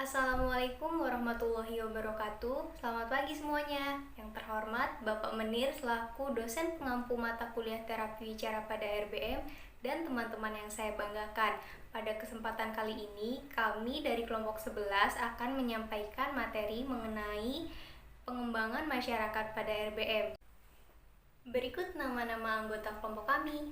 Assalamualaikum warahmatullahi wabarakatuh. Selamat pagi semuanya. Yang terhormat Bapak Menir selaku dosen pengampu mata kuliah terapi bicara pada RBM dan teman-teman yang saya banggakan. Pada kesempatan kali ini, kami dari kelompok 11 akan menyampaikan materi mengenai pengembangan masyarakat pada RBM. Berikut nama-nama anggota kelompok kami.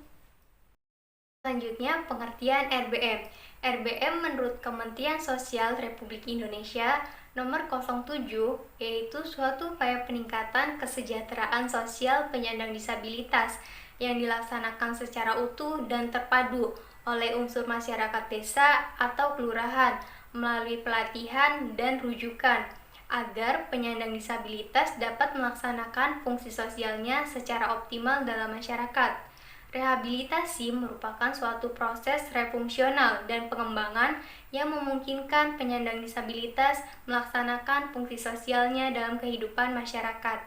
Selanjutnya, pengertian RBM. RBM menurut Kementerian Sosial Republik Indonesia nomor 07, yaitu suatu upaya peningkatan kesejahteraan sosial penyandang disabilitas yang dilaksanakan secara utuh dan terpadu oleh unsur masyarakat desa atau kelurahan melalui pelatihan dan rujukan agar penyandang disabilitas dapat melaksanakan fungsi sosialnya secara optimal dalam masyarakat. Rehabilitasi merupakan suatu proses refungsional dan pengembangan yang memungkinkan penyandang disabilitas melaksanakan fungsi sosialnya dalam kehidupan masyarakat.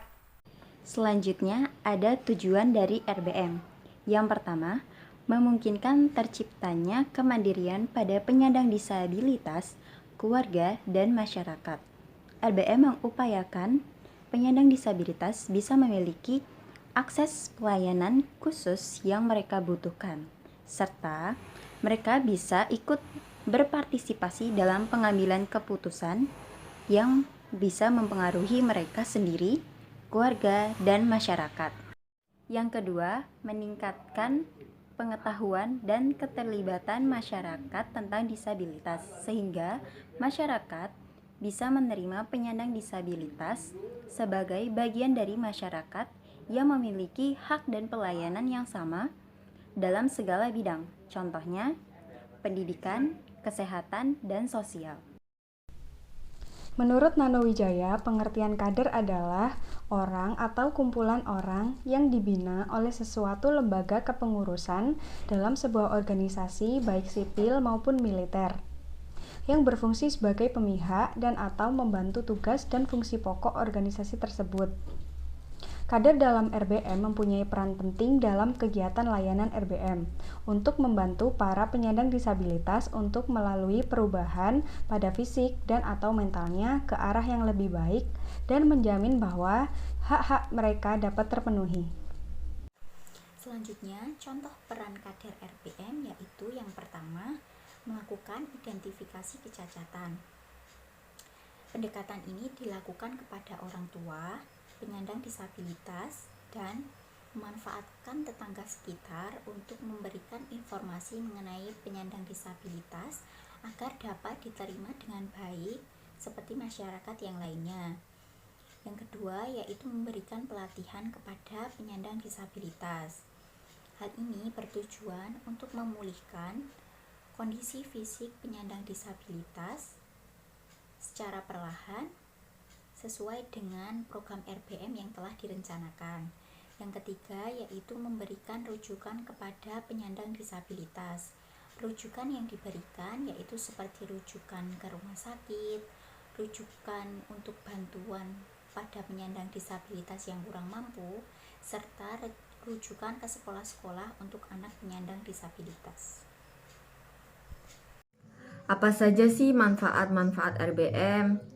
Selanjutnya, ada tujuan dari RBM. Yang pertama, memungkinkan terciptanya kemandirian pada penyandang disabilitas, keluarga, dan masyarakat. RBM mengupayakan penyandang disabilitas bisa memiliki akses pelayanan khusus yang mereka butuhkan, serta mereka bisa ikut berpartisipasi dalam pengambilan keputusan yang bisa mempengaruhi mereka sendiri, keluarga, dan masyarakat. Yang kedua, meningkatkan pengetahuan dan keterlibatan masyarakat tentang disabilitas, sehingga masyarakat bisa menerima penyandang disabilitas sebagai bagian dari masyarakat yang memiliki hak dan pelayanan yang sama dalam segala bidang, contohnya pendidikan, kesehatan, dan sosial. Menurut Nano Wijaya, pengertian kader adalah orang atau kumpulan orang yang dibina oleh sesuatu lembaga kepengurusan dalam sebuah organisasi baik sipil maupun militer, yang berfungsi sebagai pemihak dan atau membantu tugas dan fungsi pokok organisasi tersebut. Kader dalam RBM mempunyai peran penting dalam kegiatan layanan RBM untuk membantu para penyandang disabilitas untuk melalui perubahan pada fisik dan atau mentalnya ke arah yang lebih baik dan menjamin bahwa hak-hak mereka dapat terpenuhi. Selanjutnya, contoh peran kader RBM yaitu yang pertama, melakukan identifikasi kecacatan. Pendekatan ini dilakukan kepada orang tua, penyandang disabilitas, dan memanfaatkan tetangga sekitar untuk memberikan informasi mengenai penyandang disabilitas agar dapat diterima dengan baik seperti masyarakat yang lainnya. Yang kedua, yaitu memberikan pelatihan kepada penyandang disabilitas. Hal ini bertujuan untuk memulihkan kondisi fisik penyandang disabilitas secara perlahan sesuai dengan program RBM yang telah direncanakan. Yang ketiga, yaitu memberikan rujukan kepada penyandang disabilitas. Rujukan yang diberikan yaitu seperti rujukan ke rumah sakit, rujukan untuk bantuan pada penyandang disabilitas yang kurang mampu, serta rujukan ke sekolah-sekolah untuk anak penyandang disabilitas. Apa saja sih manfaat-manfaat RBM?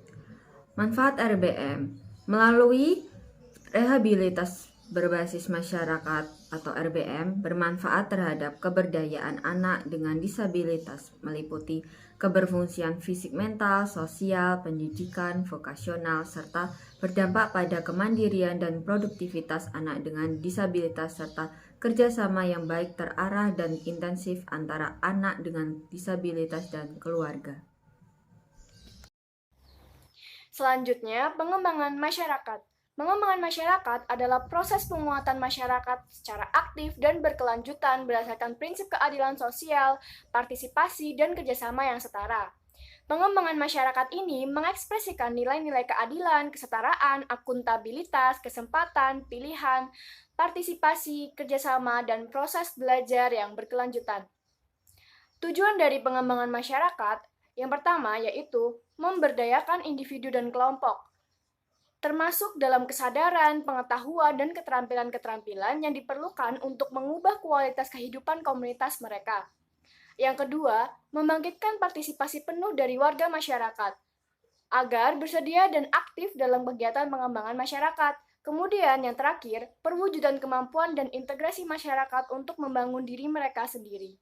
Manfaat RBM melalui rehabilitas berbasis masyarakat atau RBM bermanfaat terhadap keberdayaan anak dengan disabilitas meliputi keberfungsian fisik, mental, sosial, pendidikan, vokasional, serta berdampak pada kemandirian dan produktivitas anak dengan disabilitas serta kerjasama yang baik, terarah, dan intensif antara anak dengan disabilitas dan keluarga. Selanjutnya, pengembangan masyarakat. Pengembangan masyarakat adalah proses penguatan masyarakat secara aktif dan berkelanjutan berdasarkan prinsip keadilan sosial, partisipasi, dan kerjasama yang setara. Pengembangan masyarakat ini mengekspresikan nilai-nilai keadilan, kesetaraan, akuntabilitas, kesempatan, pilihan, partisipasi, kerjasama, dan proses belajar yang berkelanjutan. Tujuan dari pengembangan masyarakat yang pertama yaitu memberdayakan individu dan kelompok, termasuk dalam kesadaran, pengetahuan, dan keterampilan-keterampilan yang diperlukan untuk mengubah kualitas kehidupan komunitas mereka. Yang kedua, membangkitkan partisipasi penuh dari warga masyarakat, agar bersedia dan aktif dalam kegiatan pengembangan masyarakat. Kemudian yang terakhir, perwujudan kemampuan dan integrasi masyarakat untuk membangun diri mereka sendiri.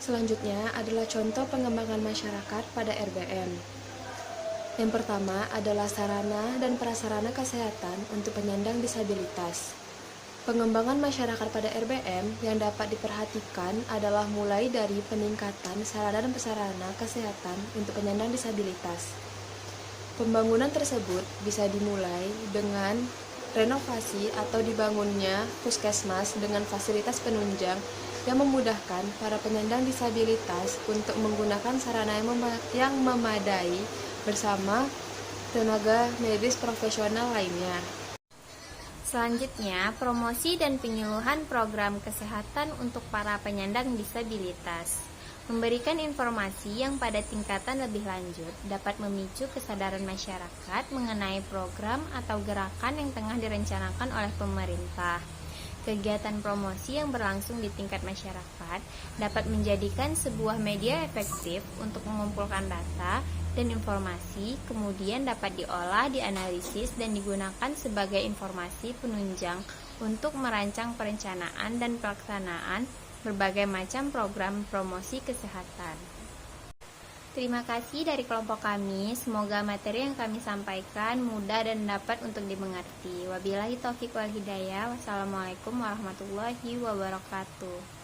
Selanjutnya adalah contoh pengembangan masyarakat pada RBM. Yang pertama adalah sarana dan prasarana kesehatan untuk penyandang disabilitas. Pengembangan masyarakat pada RBM yang dapat diperhatikan adalah mulai dari peningkatan sarana dan prasarana kesehatan untuk penyandang disabilitas. Pembangunan tersebut bisa dimulai dengan renovasi atau dibangunnya puskesmas dengan fasilitas penunjang yang memudahkan para penyandang disabilitas untuk menggunakan sarana yang memadai bersama tenaga medis profesional lainnya. Selanjutnya, promosi dan penyuluhan program kesehatan untuk para penyandang disabilitas. Memberikan informasi yang pada tingkatan lebih lanjut dapat memicu kesadaran masyarakat mengenai program atau gerakan yang tengah direncanakan oleh pemerintah. Kegiatan promosi yang berlangsung di tingkat masyarakat dapat menjadikan sebuah media efektif untuk mengumpulkan data dan informasi, kemudian dapat diolah, dianalisis, dan digunakan sebagai informasi penunjang untuk merancang perencanaan dan pelaksanaan berbagai macam program promosi kesehatan. Terima kasih dari kelompok kami, semoga materi yang kami sampaikan mudah dan dapat untuk dimengerti. Wabillahi taufiq wal hidayah. Wassalamualaikum warahmatullahi wabarakatuh.